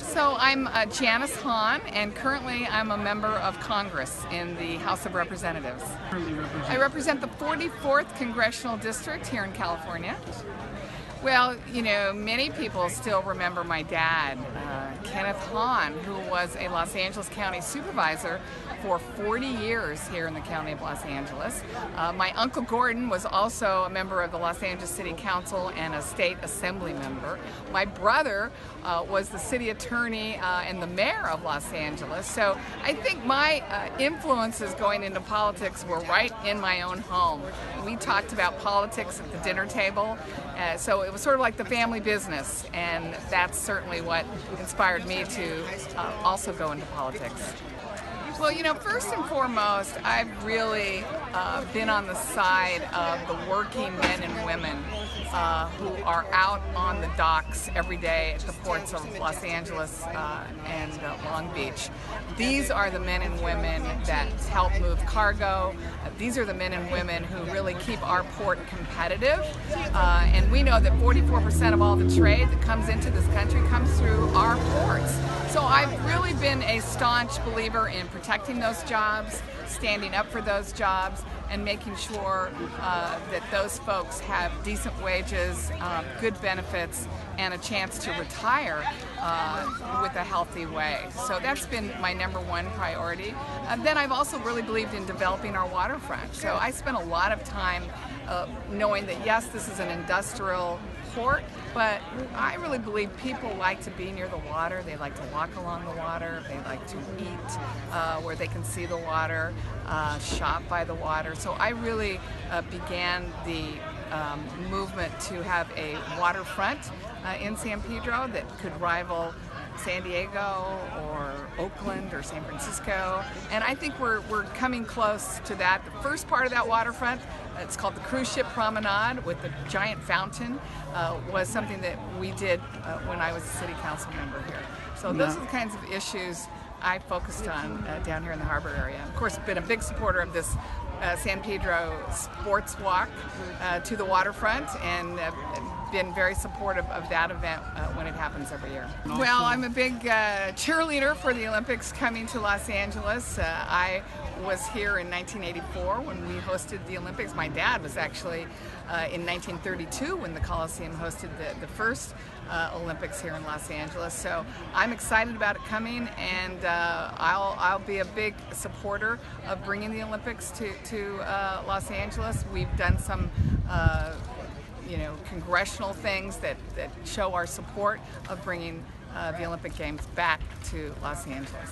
So I'm Janice Hahn, and currently I'm a member of Congress in the House of Representatives. I represent the 44th Congressional District here in California. Well, you know, many people still remember my dad, Kenneth Hahn, who was a Los Angeles County Supervisor for 40 years here in the County of Los Angeles. My Uncle Gordon was also a member of the Los Angeles City Council and a state assembly member. My brother was the city attorney and the mayor of Los Angeles. So I think my influences going into politics were right in my own home. We talked about politics at the dinner table, so it was sort of like the family business, and that's certainly what inspired me to also go into politics. Well, you know, first and foremost, I've really been on the side of the working men and women who are out on the docks every day at the ports of Los Angeles and Long Beach. These are the men and women that help move cargo. These are the men and women who really keep our port competitive. And we know that 44% of all the trade that comes into this country comes through our ports. So I've really been a staunch believer in protecting those jobs, standing up for those jobs, and making sure that those folks have decent wages, good benefits, and a chance to retire with a healthy way. So that's been my #1 priority. Then I've also really believed in developing our waterfront. So I spent a lot of time knowing that yes, this is an industrial port, but I really believe people like to be near the water. They like to walk along the water. They like to eat where they can see the water, shop by the water. So I really began the movement to have a waterfront in San Pedro that could rival San Diego or Oakland or San Francisco, and I think we're coming close to that. The first part of that waterfront, it's called the Cruise Ship Promenade with the giant fountain, was something that we did when I was a city council member here. So those are the kinds of issues I focused on down here in the harbor area. Of course, I've been a big supporter of this San Pedro sports walk to the waterfront, and been very supportive of that event when it happens every year. Well, I'm a big cheerleader for the Olympics coming to Los Angeles. I was here in 1984 when we hosted the Olympics. My dad was actually in 1932 when the Coliseum hosted the first Olympics here in Los Angeles. So I'm excited about it coming, and I'll be a big supporter of bringing the Olympics to Los Angeles. We've done some congressional things that show our support of bringing the Olympic Games back to Los Angeles.